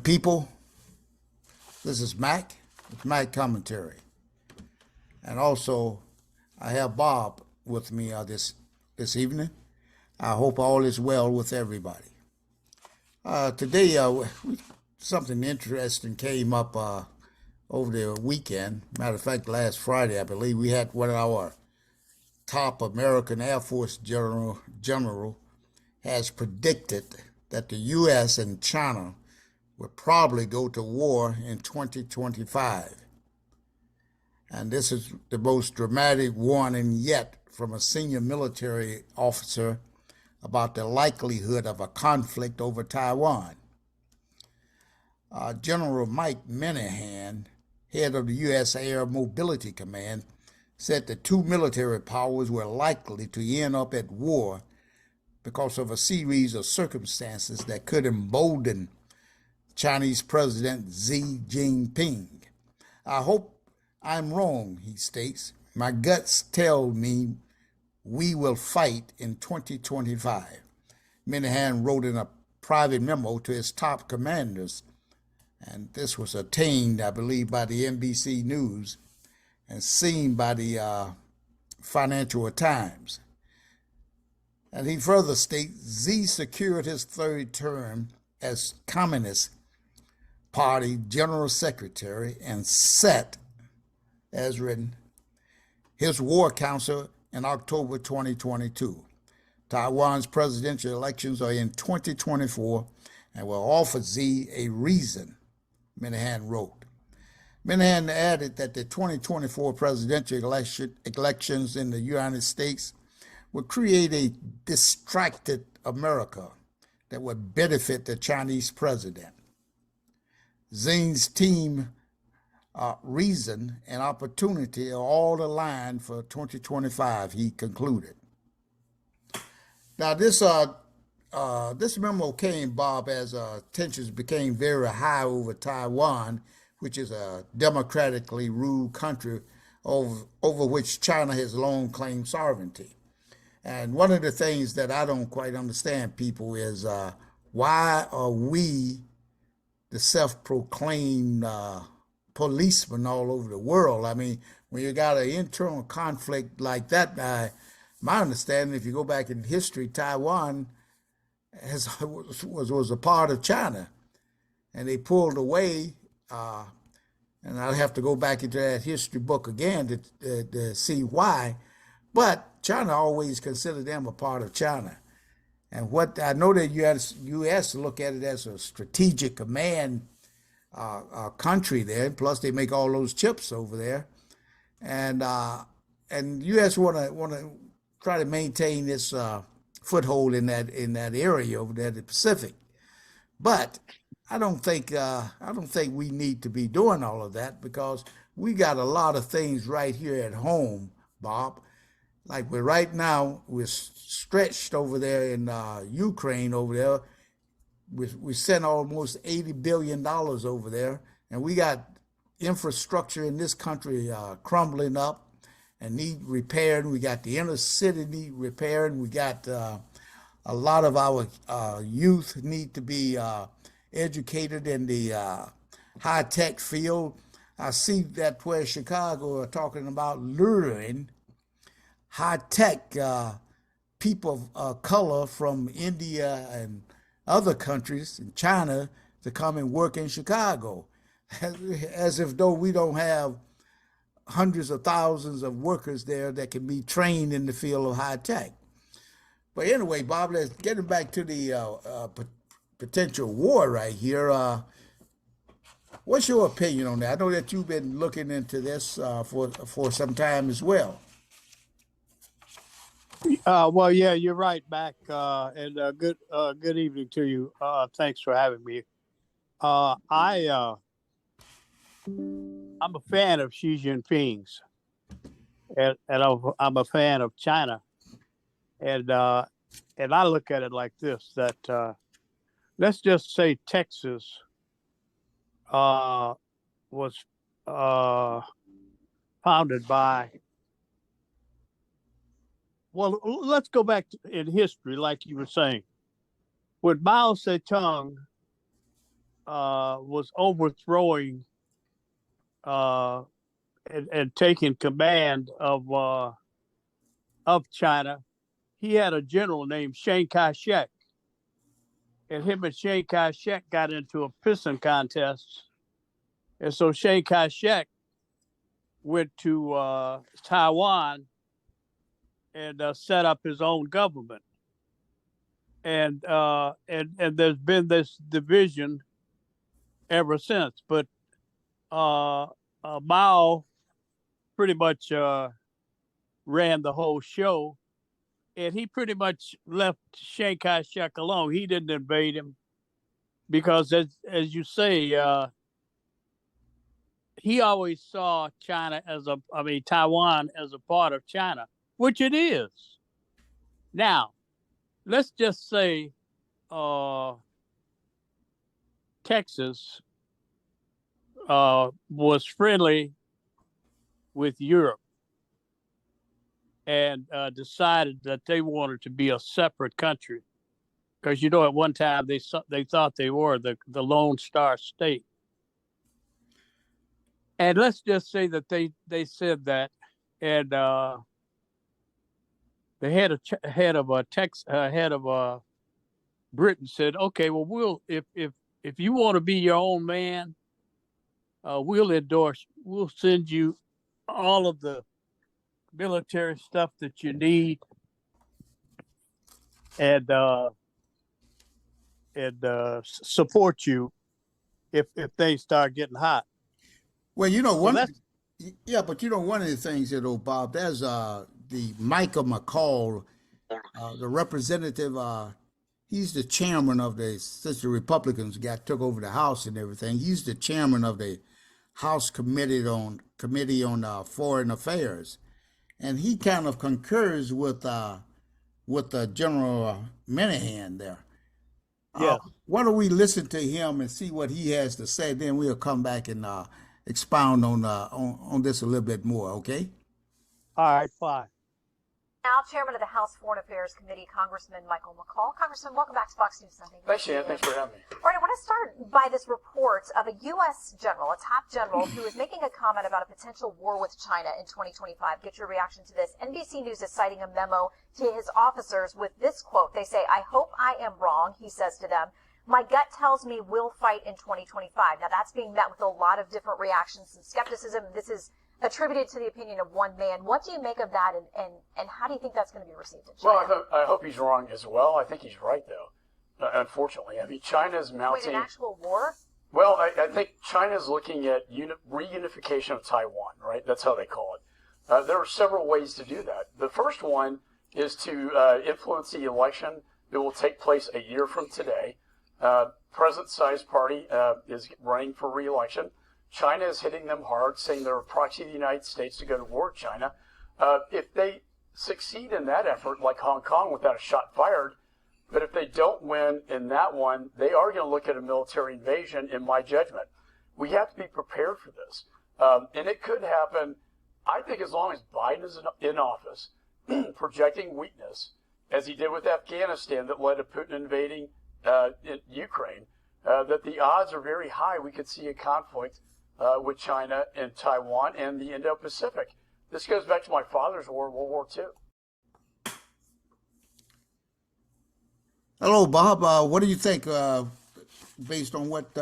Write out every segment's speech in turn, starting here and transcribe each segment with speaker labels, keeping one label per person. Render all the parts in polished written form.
Speaker 1: people. This is Mac. It's Mac Commentary. And also, I have Bob with me this evening. I hope all is well with everybody. Today, something interesting came up over the weekend. Matter of fact, last Friday, I believe, we had one of our top American Air Force general has predicted that the U.S. and China will probably go to war in 2025. And this is the most dramatic warning yet from a senior military officer about the likelihood of a conflict over Taiwan. General Mike Minihan, head of the U.S. Air Mobility Command, said the two military powers were likely to end up at war because of a series of circumstances that could embolden Chinese President Xi Jinping. I hope I'm wrong, he states. My guts tell me we will fight in 2025. Minihan wrote in a private memo to his top commanders, and this was obtained, I believe, by the NBC News and seen by the Financial Times. And he further states Xi secured his third term as Communist Party General Secretary and set, as written, his war council in October 2022. Taiwan's presidential elections are in 2024 and will offer Xi a reason, Minihan wrote. Minihan added that the 2024 presidential elections in the United States will create a distracted America that would benefit the Chinese president. Xi's team reason and opportunity are all aligned for 2025, he concluded. Now, this memo came, Bob, as tensions became very high over Taiwan, which is a democratically ruled country over which China has long claimed sovereignty. And one of the things that I don't quite understand, people, is why are we, the self-proclaimed policemen all over the world? I mean, when you got an internal conflict like that, my understanding, if you go back in history, Taiwan was a part of China, and they pulled away. And I'll have to go back into that history book again to see why. But China always considered them a part of China. And what I know that U.S. look at it as a strategic command country there. Plus, they make all those chips over there, and U.S. want to try to maintain this foothold in that area over there, the Pacific. But I don't think we need to be doing all of that, because we got a lot of things right here at home, Bob. Like right now, we're stretched over there in Ukraine over there. We sent almost $80 billion over there, and we got infrastructure in this country crumbling up and need repaired. We got the inner city need repaired. We got a lot of our youth need to be educated in the high-tech field. I see that where Chicago are talking about luring high-tech people of color from India and other countries in China to come and work in Chicago, as if though we don't have hundreds of thousands of workers there that can be trained in the field of high tech. But anyway, Bob, let's get back to the potential war right here. What's your opinion on that? I know that you've been looking into this for some time as well.
Speaker 2: Well, yeah, you're right, Mac. And good evening to you. Thanks for having me. I'm a fan of Xi Jinping's, and I'm a fan of China, and I look at it like this: that let's just say Texas was founded by. Well, let's go back in history, like you were saying. When Mao Zedong was overthrowing uh, and taking command of China, he had a general named Chiang Kai-shek, and him and Chiang Kai-shek got into a pissing contest, and so Chiang Kai-shek went to Taiwan and set up his own government, and there's been this division ever since. But Mao pretty much ran the whole show, and he pretty much left Chiang Kai-shek alone. He didn't invade him because, as you say, he always saw Taiwan as a part of China, which it is. Now, let's just say Texas was friendly with Europe and decided that they wanted to be a separate country, because at one time they thought they were the Lone Star State. And let's just say that they said that, and the head of Britain said, "Okay, well, if you want to be your own man, we'll send you all of the military stuff that you need, and support you if things start getting hot."
Speaker 1: Well,
Speaker 2: So that's
Speaker 1: but one of the things that, Bob, there's the Michael McCall, the representative. He's the chairman of since the Republicans took over the House and everything. He's the chairman of the House Committee on Foreign Affairs, and he kind of concurs with General Minihan there.
Speaker 2: yes.
Speaker 1: Why don't we listen to him and see what he has to say? Then we'll come back and expound on this a little bit more. Okay.
Speaker 2: All right, fine.
Speaker 3: Now, Chairman of the House Foreign Affairs Committee, Congressman Michael McCall. Congressman, welcome back to Fox News Sunday.
Speaker 4: Thanks, Shannon. Thanks for having me.
Speaker 3: All right, I want to start by this report of a U.S. general, a top general, who is making a comment about a potential war with China in 2025. Get your reaction to this. NBC News is citing a memo to his officers with this quote. They say, "I hope I am wrong," he says to them. "My gut tells me we'll fight in 2025. Now, that's being met with a lot of different reactions and skepticism. This is attributed to the opinion of one man. What do you make of that, and how do you think that's going to be received in China?
Speaker 4: Well, I hope he's wrong as well. I think he's right, though, unfortunately. I mean, China's mounting...
Speaker 3: Wait, an actual war?
Speaker 4: Well, I think China's looking at reunification of Taiwan, right? That's how they call it. There are several ways to do that. The first one is to influence the election that will take place a year from today. President Tsai's party is running for re-election. China is hitting them hard, saying they're a proxy of the United States to go to war with China. If they succeed in that effort, like Hong Kong, without a shot fired, but if they don't win in that one, they are going to look at a military invasion, in my judgment. We have to be prepared for this. And it could happen, I think, as long as Biden is in office, projecting weakness, as he did with Afghanistan that led to Putin invading in Ukraine, that the odds are very high we could see a conflict with China and Taiwan and the Indo-Pacific. This goes back to my father's war, World War II.
Speaker 1: Hello, Bob. What do you think, based on what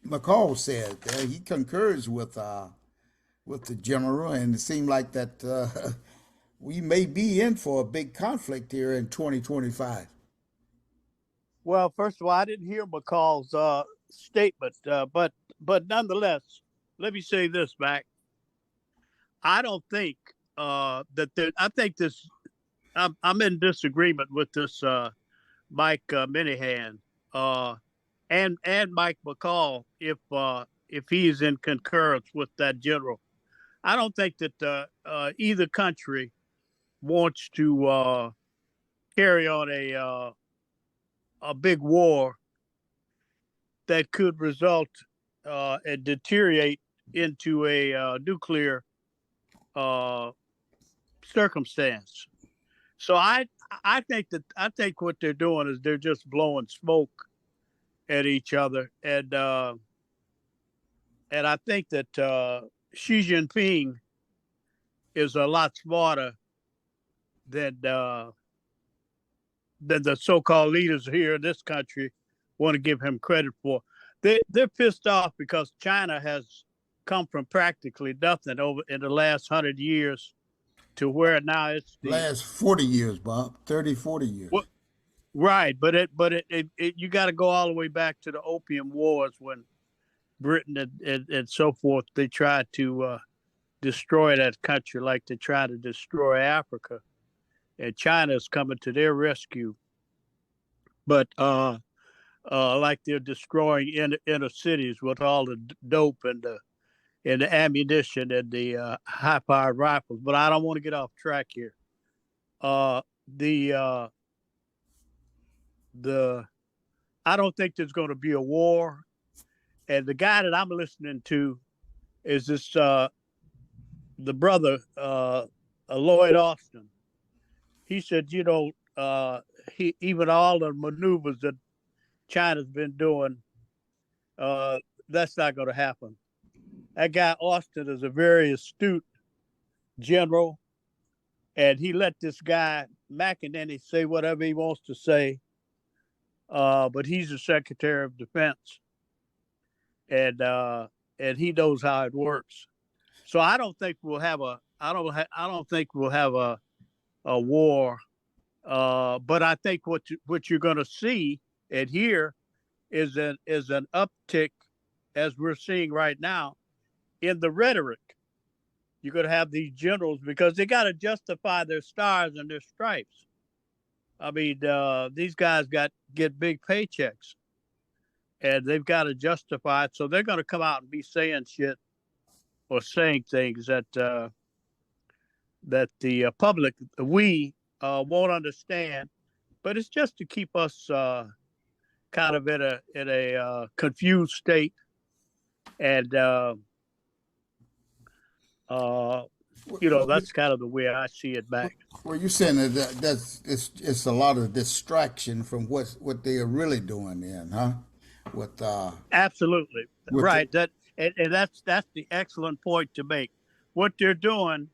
Speaker 1: McCall said? He concurs with the general, and it seemed like that we may be in for a big conflict here in 2025.
Speaker 2: Well, first of all, I didn't hear McCall's statement, but nonetheless, let me say this, Mac. I don't think I think this. I'm in disagreement with this Mike Minihan and Mike McCall if he's in concurrence with that general. I don't think that either country wants to carry on a big war that could result and deteriorate into a nuclear circumstance. So I think what they're doing is they're just blowing smoke at each other, and I think that Xi Jinping is a lot smarter than uh, than the so-called leaders here in this country want to give him credit for. They're pissed off because China has come from practically nothing over in the last 100 years to where now it's the
Speaker 1: Last 40 years, Bob. 30, 40 years.
Speaker 2: what right, but you got to go all the way back to the Opium Wars when Britain and so forth they tried to destroy that country like they tried to destroy Africa, and China's coming to their rescue. But like they're destroying inner cities with all the dope and the ammunition and the high-powered rifles. But I don't want to get off track here. The the I don't think there's going to be a war. And the guy that I'm listening to is this the brother Lloyd Austin. He said, he even all the maneuvers that China's been doing, that's not going to happen. That guy Austin is a very astute general, and he let this guy McEnany say whatever he wants to say. But he's the Secretary of Defense, and he knows how it works. So I don't think we'll have I don't think we'll have a war. But I think what you're going to see and hear is an uptick, as we're seeing right now, in the rhetoric. You're going to have these generals because they got to justify their stars and their stripes. I mean, these guys get big paychecks, and they've got to justify it. So they're going to come out and be saying shit or saying things that the public, we won't understand. But it's just to keep us kind of in a confused state, and that's kind of the way I see it back.
Speaker 1: Well, you're saying that's it's a lot of distraction from what they are really doing then, huh? With
Speaker 2: Absolutely
Speaker 1: with
Speaker 2: right. And that's the excellent point to make. What they're doing,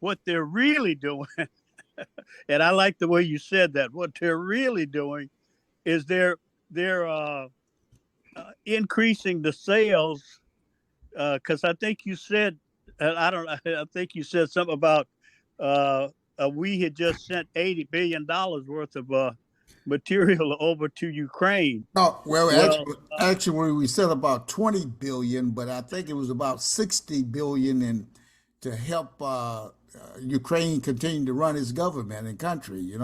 Speaker 2: what they're really doing, and I like the way you said that. What they're really doing is they're increasing the sales, because I think you said, I think you said something about we had just sent $80 billion worth of material over to Ukraine.
Speaker 1: oh, well,
Speaker 2: Well,
Speaker 1: actually, we said about 20 billion, but I think it was about 60 billion in to help Ukraine continue to run its government and country.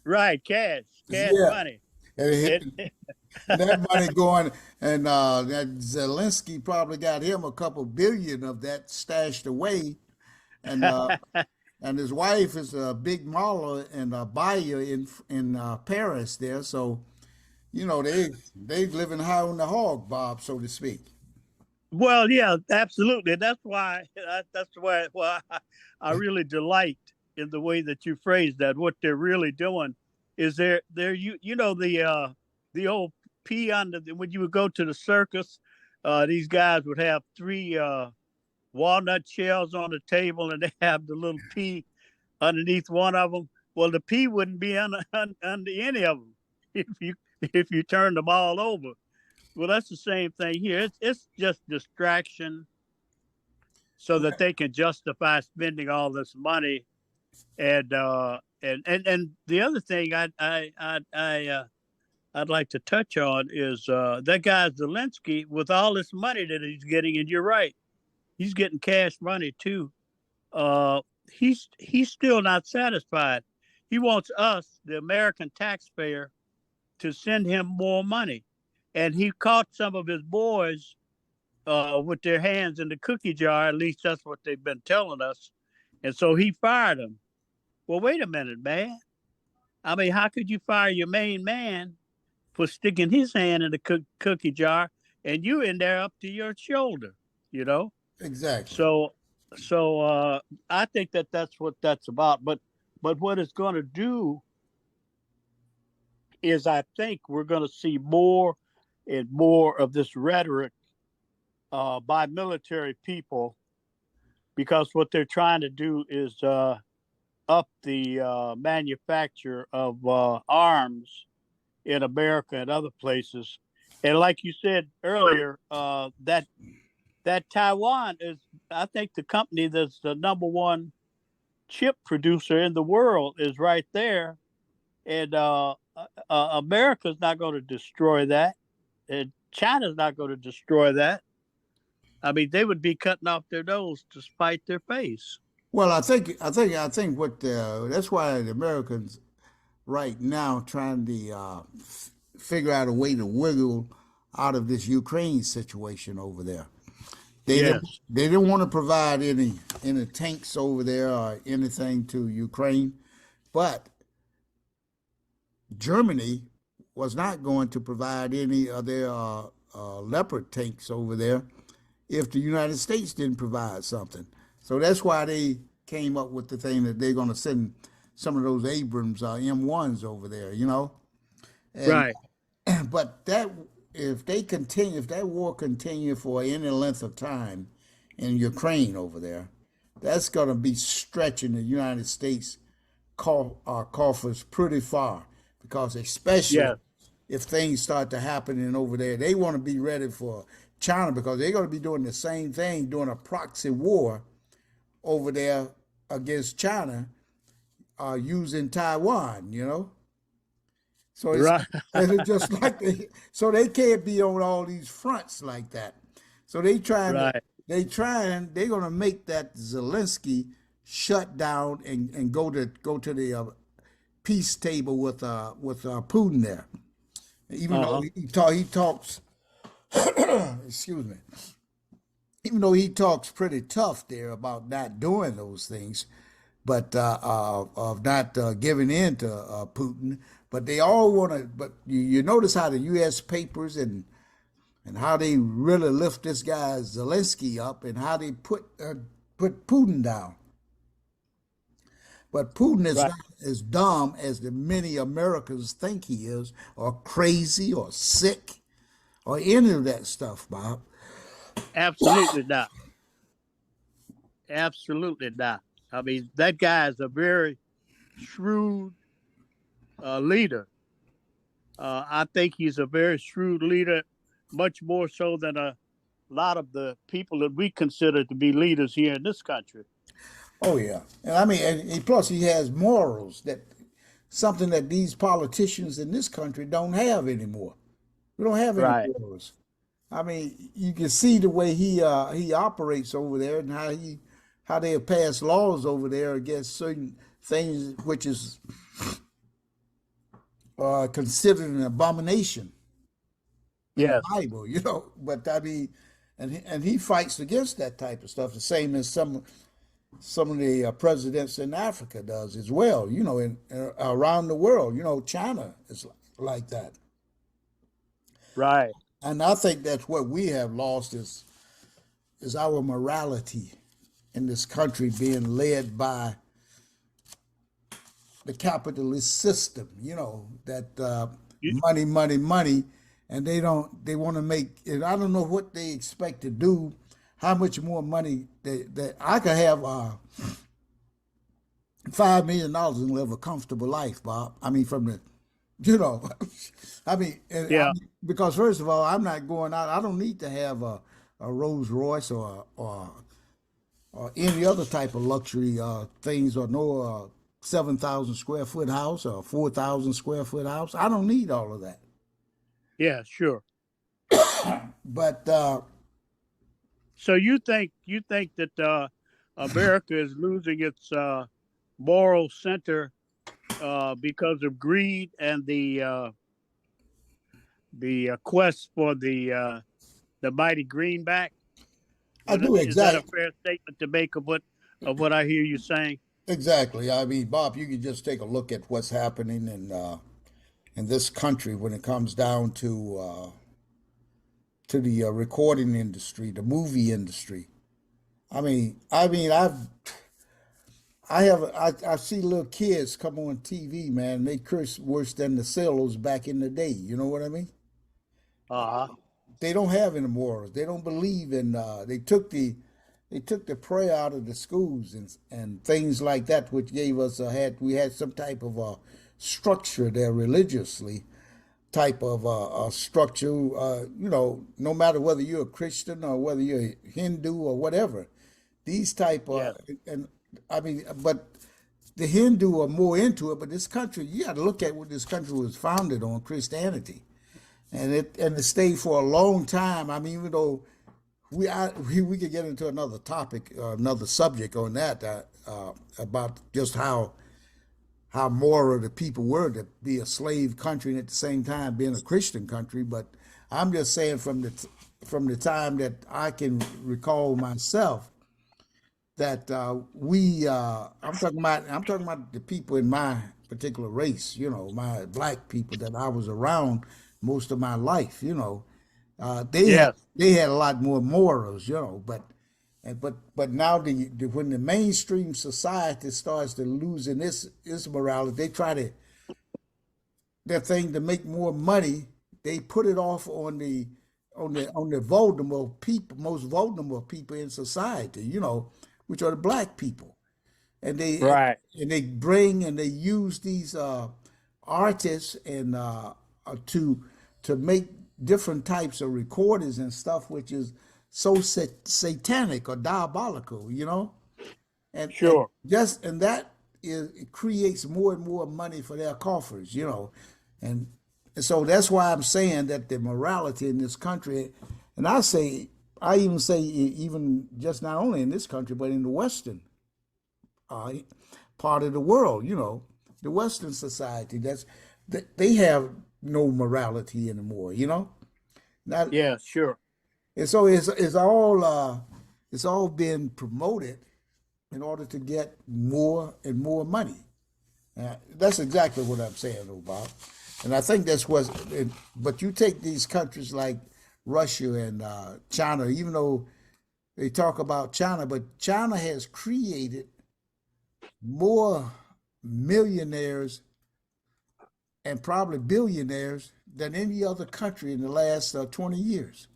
Speaker 2: right, cash
Speaker 1: Yeah,
Speaker 2: money.
Speaker 1: and
Speaker 2: It,
Speaker 1: that money going, and that Zelensky probably got him a couple billion of that stashed away, and and his wife is a big model and a buyer in Paris there. So they living high on the hog, Bob, so to speak.
Speaker 2: well, yeah, absolutely. That's why I really delight in the way that you phrased that. What they're really doing is they're the old pea when you would go to the circus, these guys would have three walnut shells on the table, and they have the little pea underneath one of them. Well, the pea wouldn't be under any of them if you turned them all over. Well, that's the same thing here. It's just distraction so that they can justify spending all this money. And the other thing I'd like to touch on is that guy Zelensky, with all this money that he's getting, and you're right, he's getting cash money too. He's still not satisfied. He wants us, the American taxpayer, to send him more money. And he caught some of his boys with their hands in the cookie jar. At least that's what they've been telling us. And so he fired them. Well, wait a minute, man. I mean, how could you fire your main man for sticking his hand in the cookie jar and you in there up to your shoulder, you know?
Speaker 1: Exactly.
Speaker 2: So I think that's what that's about. But what it's going to do is I think we're going to see more and more of this rhetoric by military people, because what they're trying to do is up the manufacture of arms in America and other places. And like you said earlier, that Taiwan is, I think, the company that's the number one chip producer in the world is right there, and America's not going to destroy that, and China's not going to destroy that. I mean, they would be cutting off their nose to spite their face.
Speaker 1: Well, I think what that's why the Americans right now trying to figure out a way to wiggle out of this Ukraine situation over there. They didn't,
Speaker 2: Yes.
Speaker 1: they didn't want to provide any tanks over there or anything to Ukraine, but Germany was not going to provide any of their Leopard tanks over there if the United States didn't provide something. So that's why they came up with the thing that they're going to send some of those Abrams M1s over there, And
Speaker 2: Right.
Speaker 1: but that if that war continue for any length of time in Ukraine over there, that's going to be stretching the United States coffers pretty far because especially
Speaker 2: Yes.
Speaker 1: if things start to happening over there, they want to be ready for China because they're going to be doing the same thing, doing a proxy war over there against China, using Taiwan. So it's
Speaker 2: Right.
Speaker 1: and it's just like so they can't be on all these fronts like that. So
Speaker 2: Right.
Speaker 1: they're gonna make that Zelensky shut down and go to the peace table with Putin there. Even though
Speaker 2: Uh-huh.
Speaker 1: he talks, excuse me, even though he talks pretty tough there about not doing those things, but of not giving in to Putin. But they all want to. But you notice how the U.S. papers and how they really lift this guy Zelensky up and how they put Putin down. But Putin is
Speaker 2: Right.
Speaker 1: not as dumb as the many Americans think he is, or crazy, or sick, or any of that stuff, Bob.
Speaker 2: Absolutely not. Absolutely not. I mean, that guy is a very shrewd leader. I think he's a very shrewd leader, much more so than a lot of the people that we consider to be leaders here in this country.
Speaker 1: Oh yeah, and I mean, and plus he has morals that something that these politicians in this country don't have anymore. We don't have any
Speaker 2: Right.
Speaker 1: morals. I mean, you can see the way he operates over there and how they have passed laws over there against certain things which is considered an abomination in the
Speaker 2: Yes.
Speaker 1: Bible. But I mean, and he fights against that type of stuff, the same as some of the presidents in Africa does as well. In around the world. China is like that,
Speaker 2: Right.
Speaker 1: and I think that's what we have lost is our morality in this country being led by the capitalist system. That
Speaker 2: You,
Speaker 1: money, money, money, and they want to make. And I don't know what they expect to do. How much more money that I could have $5 million and live a comfortable life, Bob. I mean, from the, you know,
Speaker 2: yeah.
Speaker 1: because first of all, I'm not going out. I don't need to have a Rolls Royce or any other type of luxury things or no 7,000 square foot house or 4,000 square foot house. I don't need all of that.
Speaker 2: Yeah. Sure.
Speaker 1: But
Speaker 2: So you think that America is losing its moral center because of greed and the quest for the mighty greenback?
Speaker 1: I do
Speaker 2: Is that a
Speaker 1: exactly.
Speaker 2: fair statement to make of what I hear you saying?
Speaker 1: Exactly. I mean, Bob, you can just take a look at what's happening in this country when it comes down to the recording industry, the movie industry. I see little kids come on TV, man. They curse worse than the sailors back in the day. You know what I mean?
Speaker 2: Uh huh.
Speaker 1: They don't have any morals. They don't believe in. They took the prayer out of the schools and things like that, which gave us we had some type of structure there religiously, type of structure. No matter whether you're a Christian or whether you're a Hindu or whatever, these type
Speaker 2: Yes.
Speaker 1: and I mean, but the Hindu are more into it. But this country, you got to look at what this country was founded on, Christianity, and it stayed for a long time. I mean, even though we could get into another topic, another subject on that about just how moral the people were to be a slave country and at the same time being a Christian country. But I'm just saying from the time that I can recall myself that I'm talking about the people in my particular race, my black people that I was around most of my life, they had
Speaker 2: Yes.
Speaker 1: they had a lot more morals, but now when the mainstream society starts to losing its morality, they try to their thing to make more money. They put it off on the vulnerable people, most vulnerable people in society, which are the black people, and they
Speaker 2: Right.
Speaker 1: and they bring and they use these artists and to make different types of recordings and stuff, which is so satanic or diabolical, and
Speaker 2: Sure.
Speaker 1: just and that it creates more and more money for their coffers, and so that's why I'm saying that the morality in this country, and I even say even just not only in this country but in the Western uh, part of the world, the Western society, they have no morality anymore, not
Speaker 2: Yeah. Sure.
Speaker 1: and so it's all been promoted in order to get more and more money. That's exactly what I'm saying, though, Bob. And I think that's what. But you take these countries like Russia and China, even though they talk about China, but China has created more millionaires and probably billionaires than any other country in the last 20 years.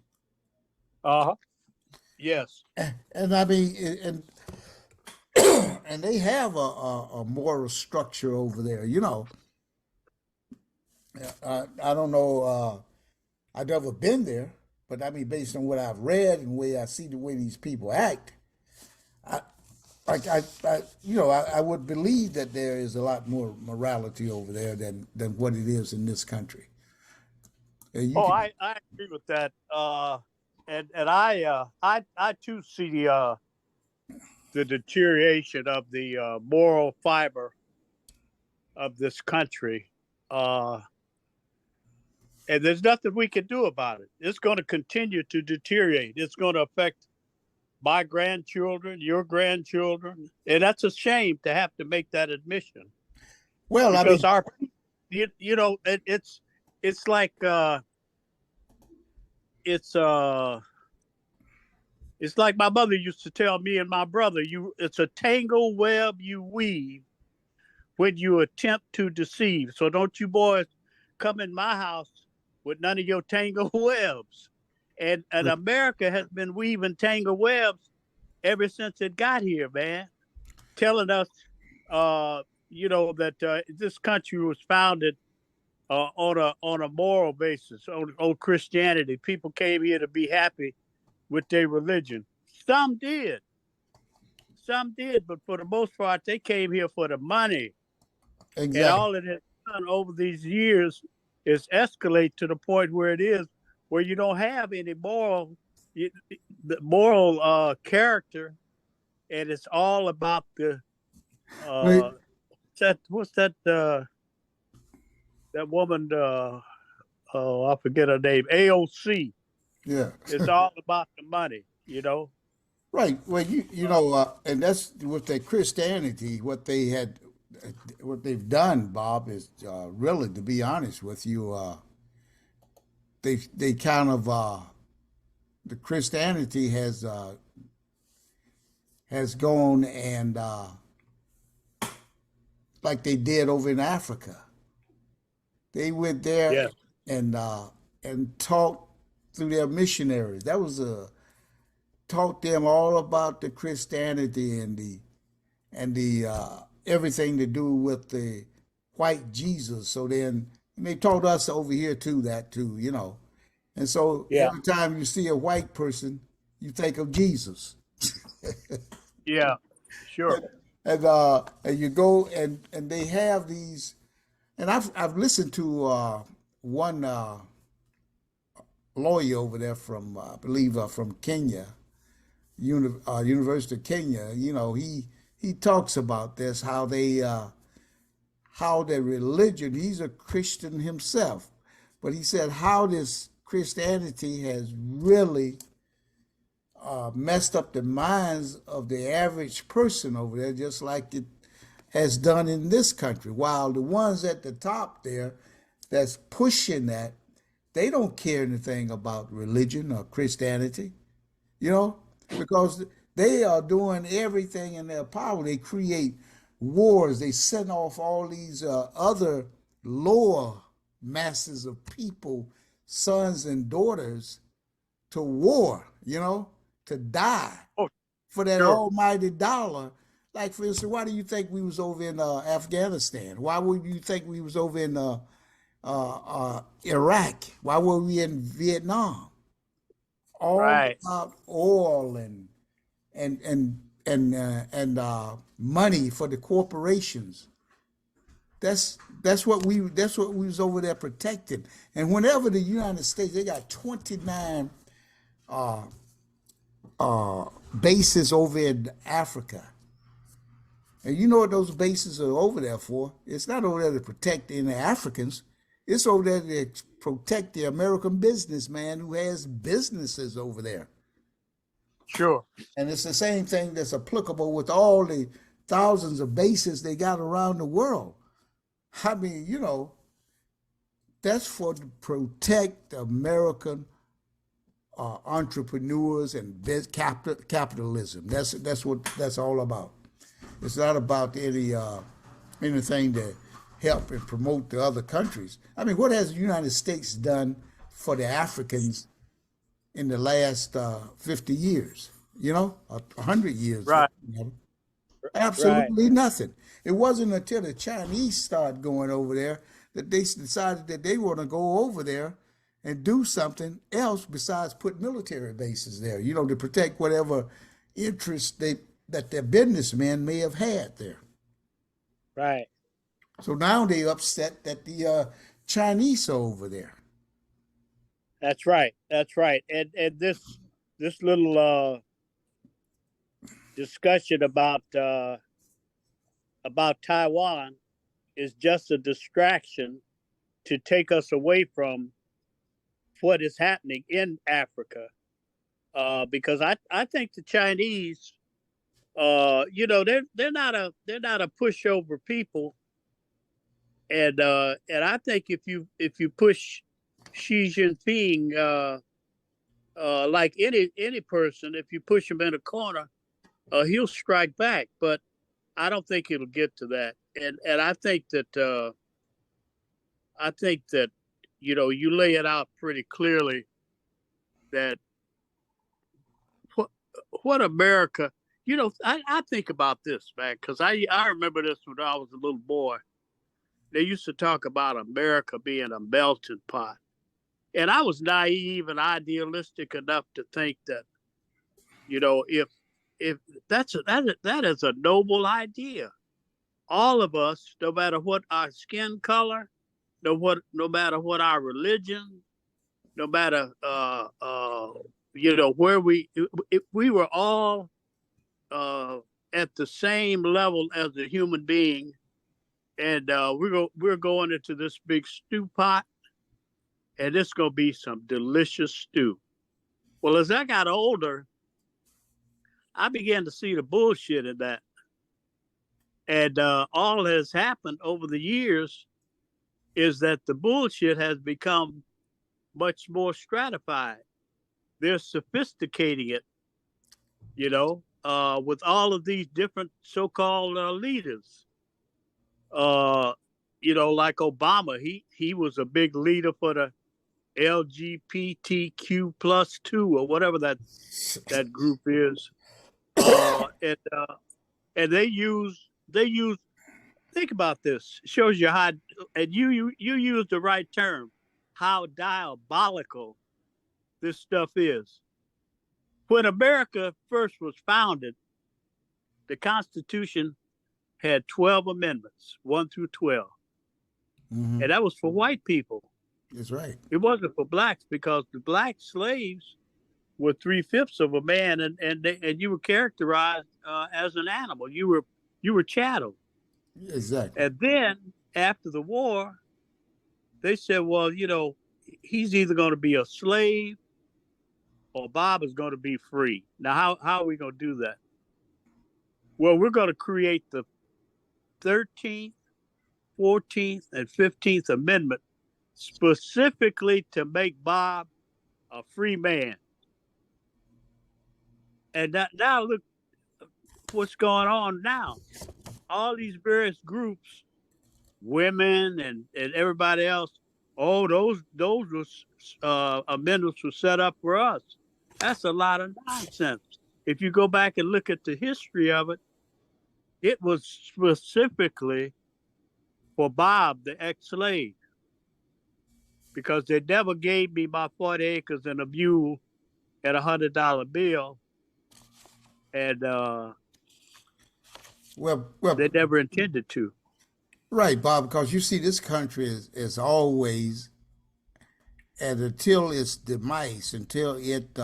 Speaker 2: Uh huh. Yes.
Speaker 1: And I mean, and they have a moral structure over there. I don't know. I've never been there, but I mean, based on what I've read and the way I see the way these people act, like I would believe that there is a lot more morality over there than what it is in this country. And you
Speaker 2: Oh,
Speaker 1: can,
Speaker 2: I agree with that. And I too see the deterioration of the moral fiber of this country. Uh, and there's nothing we can do about it. It's going to continue to deteriorate. It's going to affect my grandchildren, your grandchildren, and that's a shame to have to make that admission
Speaker 1: well, I
Speaker 2: because
Speaker 1: mean,
Speaker 2: it's like it's uh it's like my mother used to tell me and my brother, it's a tangle web you weave when you attempt to deceive. So don't you boys come in my house with none of your tangle webs. And America has been weaving tangle webs ever since it got here, man, telling us that this country was founded on a moral basis, on Christianity. People came here to be happy with their religion. Some did, but for the most part, they came here for the money, and
Speaker 1: exactly.
Speaker 2: all it has done over these years is escalate to the point where it is where you don't have any the moral character, and it's all about the
Speaker 1: Wait,
Speaker 2: uh, what's that woman? Oh, I forget her name. AOC.
Speaker 1: yeah,
Speaker 2: It's all about the money.
Speaker 1: right. Well, and that's with their Christianity. What they've done, Bob, is really, to be honest with you, they kind of the Christianity has gone and like they did over in Africa. They went there
Speaker 2: Yes.
Speaker 1: and and taught through their missionaries. That was taught them all about the Christianity and the everything to do with the white Jesus. So then, and they taught us over here too that too, you know. And so
Speaker 2: Yeah.
Speaker 1: every time you see a white person, you think of Jesus.
Speaker 2: Yeah. Sure.
Speaker 1: And you go and they have these, and I've listened to one lawyer over there from I believe from Kenya, University of Kenya. You know, he talks about this how their religion. He's a Christian himself, but he said how this Christianity has really messed up the minds of the average person over there, just like it has done in this country. While the ones at the top there that's pushing that, they don't care anything about religion or Christianity, you know, because they are doing everything in their power. They create wars. They send off all these other lower masses of people, sons and daughters, to war, you know, to die
Speaker 2: Oh,
Speaker 1: for that
Speaker 2: sure.
Speaker 1: almighty dollar. Like, for instance, why do you think we was over in Afghanistan? Why would you think we was over in Iraq? Why were we in Vietnam? All
Speaker 2: Right.
Speaker 1: about oil and money for the corporations. That's what we was over there protecting. And whenever the United States, they got 29 bases over in Africa. And you know what those bases are over there for? It's not over there to protect any Africans. It's over there to protect the American businessman who has businesses over there.
Speaker 2: Sure.
Speaker 1: And it's the same thing that's applicable with all the thousands of bases they got around the world. I mean, you know, that's for to protect American entrepreneurs and capitalism. That's what that's all about. It's not about anything to help and promote the other countries. I mean, what has the United States done for the Africans in the last 50 years? You know, 100 years.
Speaker 2: Right. Right.
Speaker 1: Absolutely nothing. It wasn't until the Chinese started going over there that they decided that they want to go over there and do something else besides put military bases there, you know, to protect whatever interest that their businessmen may have had there.
Speaker 2: Right.
Speaker 1: So now they upset that the Chinese are over there.
Speaker 2: That's right. That's right. And this little discussion about Taiwan is just a distraction to take us away from what is happening in Africa. Because I think the Chinese, you know, they're not a pushover people, and I think if you push Xi Jinping, like any person, if you push him in a corner, he'll strike back. But I don't think it'll get to that, and I think that you know you lay it out pretty clearly that what what America, you know, I think about this, man, because I remember this when I was a little boy. They used to talk about America being a melting pot. And I was naive and idealistic enough to think that, you know, if that is a noble idea. All of us, no matter what our skin color, no matter what our religion, no matter you know where we were all uh, at the same level as a human being, and we're going into this big stew pot, and it's gonna be some delicious stew. Well, as I got older, I began to see the bullshit in that, and all has happened over the years is that the bullshit has become much more stratified. They're sophisticating it, you know, with all of these different so-called leaders. Uh, you know, like Obama, he was a big leader for the LGBTQ plus two or whatever that group is. And they use. Think about this. It shows you how, and you use the right term, how diabolical this stuff is. When America first was founded, the Constitution had 12 amendments, 1 through 12.
Speaker 1: Mm-hmm.
Speaker 2: And that was for white people.
Speaker 1: That's right.
Speaker 2: It wasn't for blacks because the black slaves were 3/5 of a man, and you were characterized as an animal. You were chattel.
Speaker 1: Exactly.
Speaker 2: And then after the war, they said, well, he's either going to be a slave or Bob is going to be free. Now, how are we going to do that? Well, we're going to create the 13th, 14th, and 15th Amendment specifically to make Bob a free man. And now look what's going on now. All these various groups, women and everybody else, those amendments were set up for us. That's a lot of nonsense. If you go back and look at the history of it, it was specifically for Bob, the ex-slave, because they never gave me my 40 acres and a mule at $100 bill, and
Speaker 1: Well,
Speaker 2: they never intended to.
Speaker 1: right, Bob, because you see, this country is always, and until its demise, until it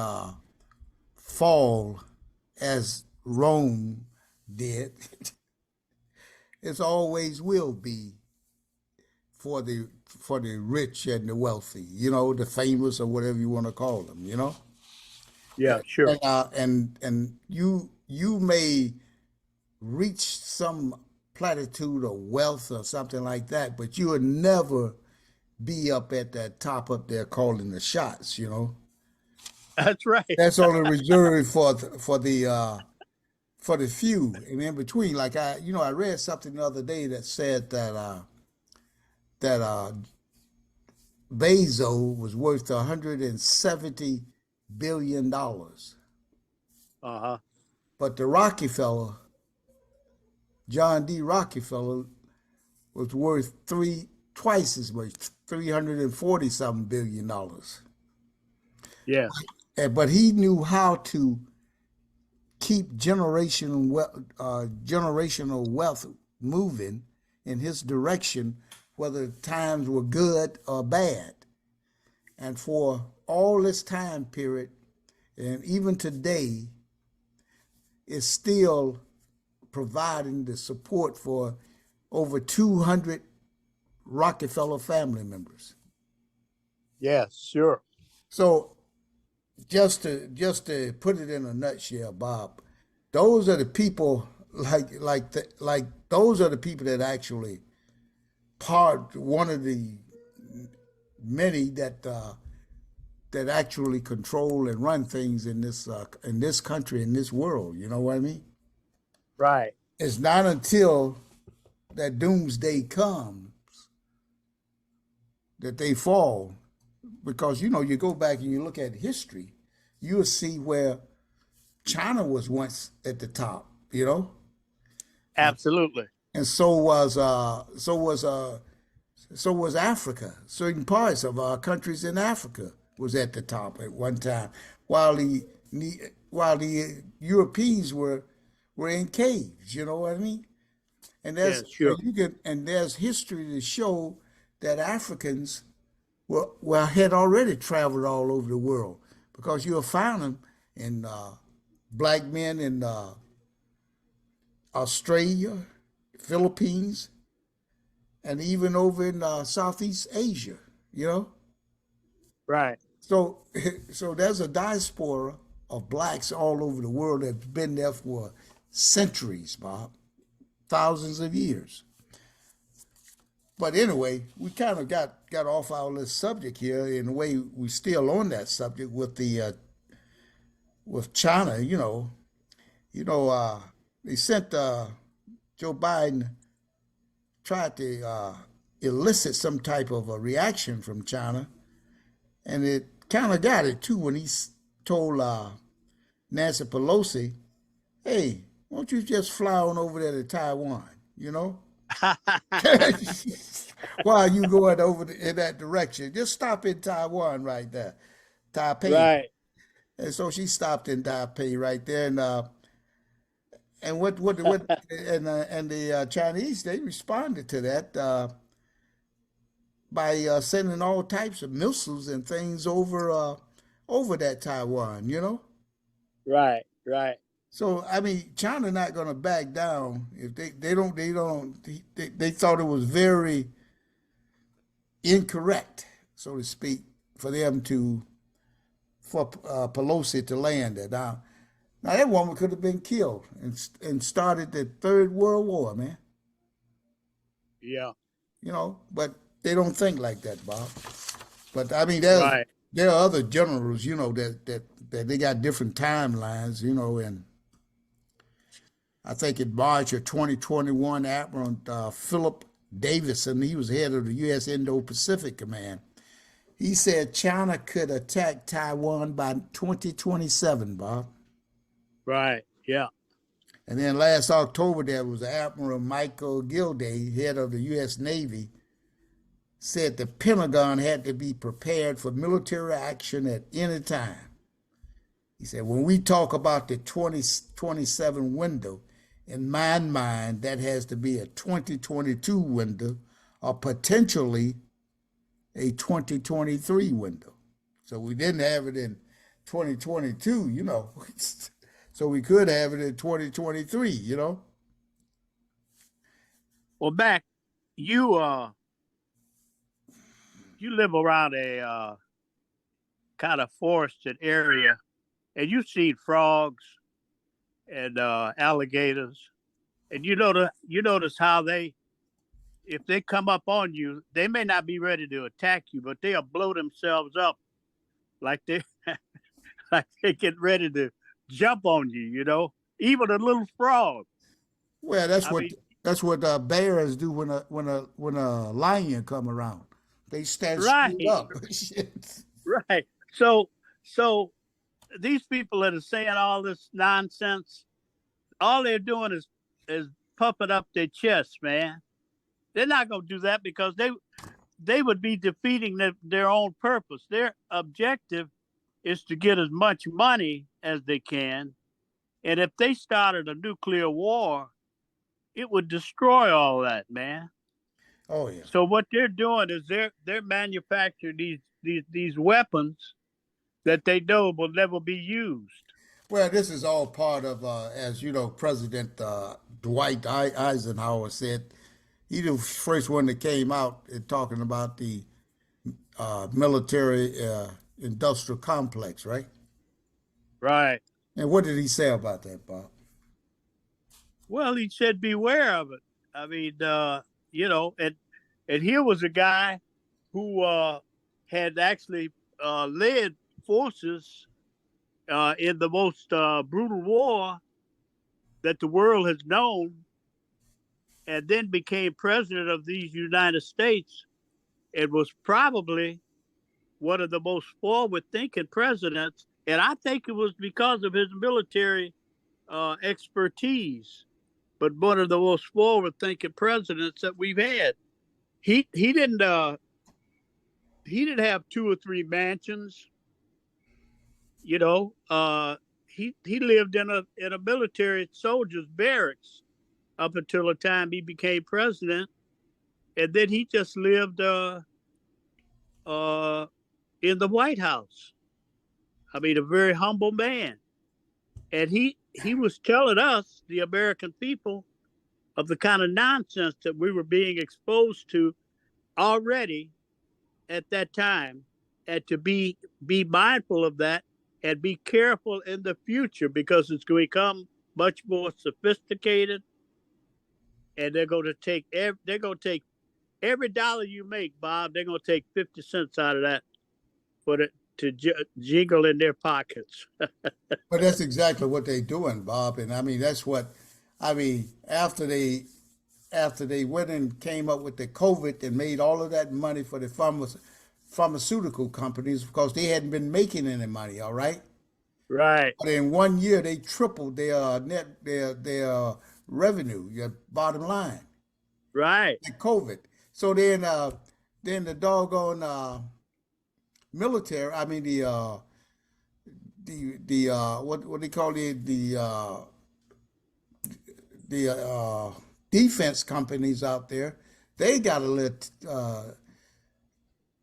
Speaker 1: fall as Rome did, it always will be for the rich and the wealthy, the famous or whatever you want to call them,
Speaker 2: Yeah, sure.
Speaker 1: and you may reach some platitude of wealth or something like that, but you will never be up at that top up there calling the shots.
Speaker 2: That's right.
Speaker 1: That's only reserved for the few, and in between. Like I read something the other day that said that Bezos was worth $170 billion,
Speaker 2: Uh-huh.
Speaker 1: but the Rockefeller, John D. Rockefeller, was worth twice as much, 340 something $1 billion.
Speaker 2: Yes.
Speaker 1: But he knew how to keep generational wealth moving in his direction, whether times were good or bad. And for all this time period, and even today, is still providing the support for over 200 Rockefeller family members.
Speaker 2: Yes, sure.
Speaker 1: So just to put it in a nutshell, Bob, those are the people those are the people that actually one of the many that actually control and run things in this country, in this world. You know what I mean?
Speaker 2: Right.
Speaker 1: It's not until that doomsday comes that they fall, because you go back and you look at history, you'll see where China was once at the top,
Speaker 2: Absolutely.
Speaker 1: and so was Africa. Certain parts of our countries in Africa was at the top at one time, while the Europeans were in caves. You know what I mean? And
Speaker 2: Yeah, sure.
Speaker 1: there's history to show that Africans had already traveled all over the world, because you'll find them in black men in Australia, Philippines, and even over in Southeast Asia.
Speaker 2: Right.
Speaker 1: So there's a diaspora of blacks all over the world that's been there for centuries, Bob, thousands of years. But anyway, we kind of got off our little subject here. In a way, we're still on that subject with with China. They sent Joe Biden tried to elicit some type of a reaction from China, And it kind of got it too when he told Nancy Pelosi, hey, won't you just fly on over there to Taiwan, you know? While you going over in that direction, just stop in Taiwan right there, Taipei.
Speaker 2: Right.
Speaker 1: And so she stopped in Taipei right there, and what and the Chinese, they responded to that by sending all types of missiles and things over that Taiwan, you know.
Speaker 2: Right. Right.
Speaker 1: So I mean, China not going to back down if they thought it was very incorrect, so to speak, for them to for Pelosi to land there. Now that woman could have been killed and started the Third World War, man.
Speaker 2: Yeah.
Speaker 1: You know, but they don't think like that, Bob. But I mean,
Speaker 2: Right.
Speaker 1: there are other generals, you know, that they got different timelines, you know, and I think in March of 2021, Admiral Philip Davison, he was head of the U.S. Indo-Pacific Command. He said China could attack Taiwan by 2027, Bob.
Speaker 2: Right. Yeah.
Speaker 1: And then last October, there was Admiral Michael Gilday, head of the U.S. Navy, said the Pentagon had to be prepared for military action at any time. He said, when we talk about the 2027 window, in my mind, that has to be a 2022 window or potentially a 2023 window. So we didn't have it in 2022, you know. So we could have it in 2023, you know.
Speaker 2: Well, back, you you live around a kind of forested area, and you see frogs and alligators, and you notice how if they come up on you, they may not be ready to attack you, but they'll blow themselves up like they like they get ready to jump on you. You know, even a little frog.
Speaker 1: Well,
Speaker 2: I mean,
Speaker 1: that's what bears do when a lion come around. They stand straight
Speaker 2: right,
Speaker 1: up.
Speaker 2: right. So these people that are saying all this nonsense, all they're doing is puffing up their chest, man. They're not going to do that because they would be defeating their own purpose. Their objective is to get as much money as they can, and if they started a nuclear war, it would destroy all that, man.
Speaker 1: Oh yeah.
Speaker 2: So what they're doing is they're manufacturing these weapons that they know will never be used.
Speaker 1: Well, this is all part of, as you know, President Dwight Eisenhower said. He the first one that came out and talking about the military industrial complex, right?
Speaker 2: Right.
Speaker 1: And what did he say about that, Bob?
Speaker 2: Well, he said beware of it. I mean, you know, and here was a guy who had actually led forces in the most brutal war that the world has known, and then became president of these United States, and was probably one of the most forward-thinking presidents. And I think it was because of his military expertise, but one of the most forward-thinking presidents that we've had. He didn't have two or three mansions, you know. He lived in a military soldier's barracks up until the time he became president, and then he just lived in the White House. I mean, a very humble man, and he was telling us, the American people, of the kind of nonsense that we were being exposed to already at that time, and to be mindful of that and be careful in the future, because it's going to become much more sophisticated, and they're going to take every dollar you make, Bob. They're going to take 50 cents out of that for it to jiggle in their pockets.
Speaker 1: But that's exactly what they're doing, Bob. And I mean, that's what I mean. After they went and came up with the COVID and made all of that money for the pharmaceutical companies because they hadn't been making any money. All right,
Speaker 2: Right.
Speaker 1: but in 1 year they tripled their their revenue, your bottom line,
Speaker 2: Right.
Speaker 1: like COVID. So then the doggone military. I mean the what they call it the defense companies out there. They got a little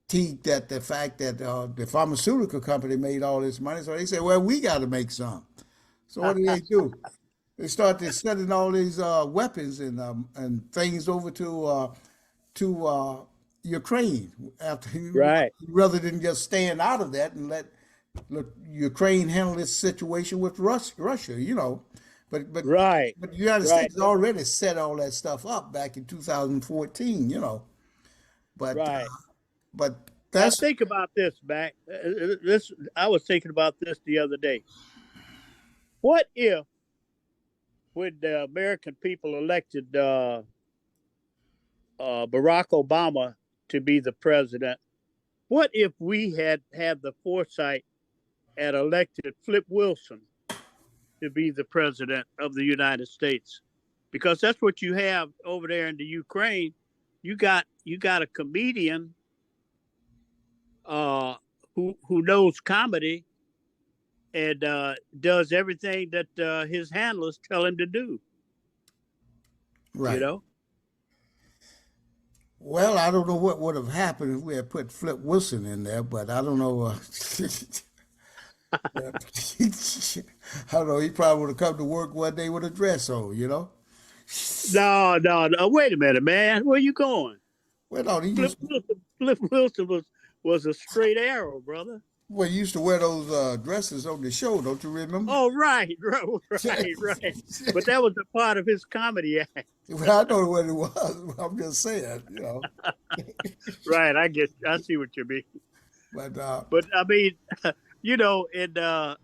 Speaker 1: teaked at the fact that the pharmaceutical company made all this money, so they said, "Well, we got to make some." So what do they do? They started sending all these weapons and things over to Ukraine after
Speaker 2: Right.
Speaker 1: rather than just staying out of that and let Ukraine handle this situation with Russia, you know. But but
Speaker 2: Right.
Speaker 1: but the United
Speaker 2: Right.
Speaker 1: States already set all that stuff up back in 2014, you know. But
Speaker 2: Right.
Speaker 1: but
Speaker 2: Now
Speaker 1: that's
Speaker 2: think about this, Mac. This I was thinking about this the other day. What if, when the American people elected Barack Obama to be the president, what if we had the foresight and elected Flip Wilson to be the president of the United States? Because that's what you have over there in the Ukraine. You got a comedian uh, who knows comedy and does everything that his handlers tell him to do. You
Speaker 1: right.
Speaker 2: know.
Speaker 1: Well, I don't know what would have happened if we had put Flip Wilson in there, but I don't know. I don't know. He probably would have come to work one day with a dress on, you know.
Speaker 2: No, no, no. Wait a minute, man. Where you going?
Speaker 1: Well, no, he
Speaker 2: Flip
Speaker 1: used
Speaker 2: Wilson. Flip Wilson was a straight arrow, brother.
Speaker 1: well, he used to wear those dresses on the show. Don't you remember?
Speaker 2: Oh, right, right, right. But that was a part of his comedy act.
Speaker 1: Well, I know what it was. I'm just saying, you know.
Speaker 2: Right. I see what you mean.
Speaker 1: But
Speaker 2: But I mean, and uh,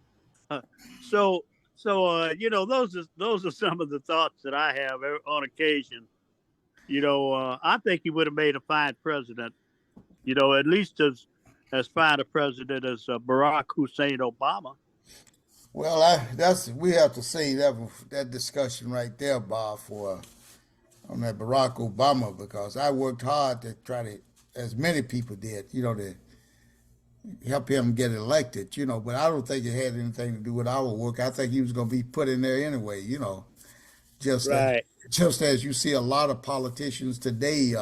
Speaker 2: so those are some of the thoughts that I have on occasion. I think he would have made a fine president. At least as fine a president as Barack Hussein Obama.
Speaker 1: well, that's we have to say that discussion right there, Bob, for on that Barack Obama because I worked hard to try to, as many people did, you know, to help him get elected, you know. But I don't think it had anything to do with our work. I think he was going to be put in there anyway, you know. Just as,
Speaker 2: Right,
Speaker 1: just as you see a lot of politicians today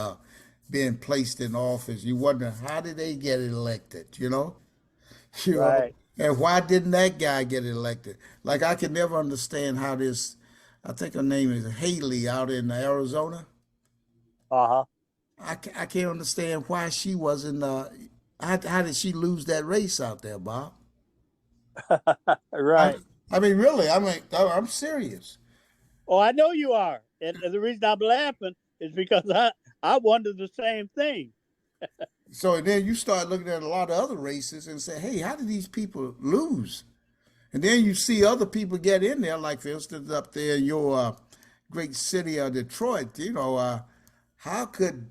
Speaker 1: being placed in office, you wonder how did they get elected, you know? You know,
Speaker 2: right.
Speaker 1: and why didn't that guy get elected? Like I can never understand how this. I think her name is Haley out in Arizona.
Speaker 2: Uh
Speaker 1: I can't understand why she wasn't. How did she lose that race out there, Bob?
Speaker 2: huh.
Speaker 1: I,
Speaker 2: Right.
Speaker 1: I mean, really. I mean, I'm serious.
Speaker 2: Oh, I know you are, and the reason I'm laughing is because I wonder the same thing.
Speaker 1: So then you start looking at a lot of other races and say, hey, how did these people lose? And then you see other people get in there, like for instance, up there in your great city of Detroit. You know, how could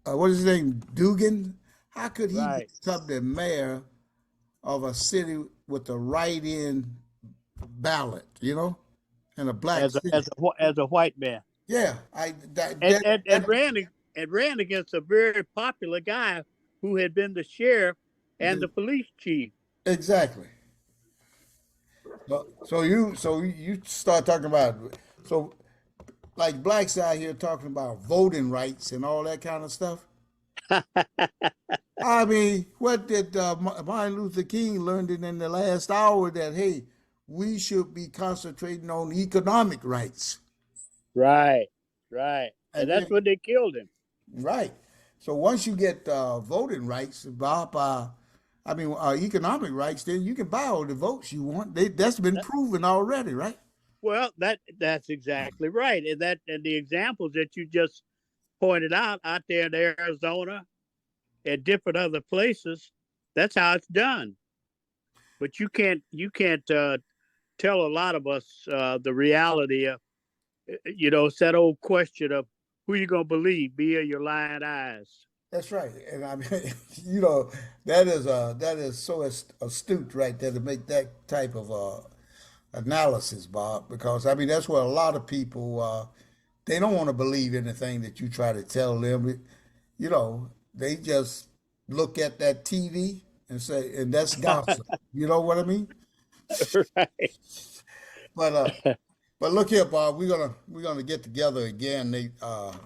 Speaker 1: what is his name, Dugan? How could he
Speaker 2: Right.
Speaker 1: become the mayor of a city with a write-in ballot? You know, in a black
Speaker 2: As a
Speaker 1: city.
Speaker 2: as a as a white man,
Speaker 1: Yeah, I that
Speaker 2: and
Speaker 1: that,
Speaker 2: and, and
Speaker 1: that
Speaker 2: ran and ran against a very popular guy who had been the sheriff and the police chief.
Speaker 1: exactly. So you start talking about so like blacks out here talking about voting rights and all that kind of stuff. I mean, what did Martin Luther King learned it in the last hour that hey, we should be concentrating on economic rights,
Speaker 2: Right, right, and
Speaker 1: and
Speaker 2: that's
Speaker 1: then
Speaker 2: when they killed him.
Speaker 1: right. So once you get voting rights, Bob, I mean economic rights, then you can buy all the votes you want. That's been proven already, right?
Speaker 2: Well, that's exactly right, and the examples that you just pointed out there in Arizona and different other places, that's how it's done. But you can't tell a lot of us the reality of it's that old question of who you gonna believe, me or your lying eyes.
Speaker 1: That's right. And I mean, you know, that is so astute right there to make that type of analysis, Bob. Because I mean, that's what a lot of people they don't want to believe anything that you try to tell them. You know, they just look at that TV and say, and that's gossip. You know what I mean?
Speaker 2: Right.
Speaker 1: But but look here, Bob. We're gonna get together again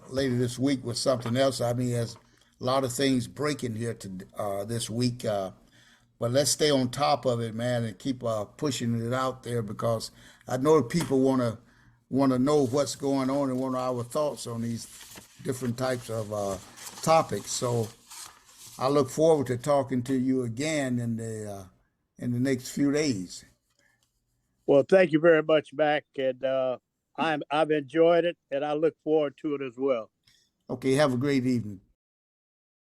Speaker 1: later this week with something else. I mean, there's a lot of things breaking here to this week. But let's stay on top of it, man, and keep pushing it out there because I know people want to know what's going on and want our thoughts on these different types of topics. So I look forward to talking to you again in the next few days.
Speaker 2: Well, thank you very much, Mac, and I've enjoyed it, and I look forward to it as well.
Speaker 1: Okay, have a great evening.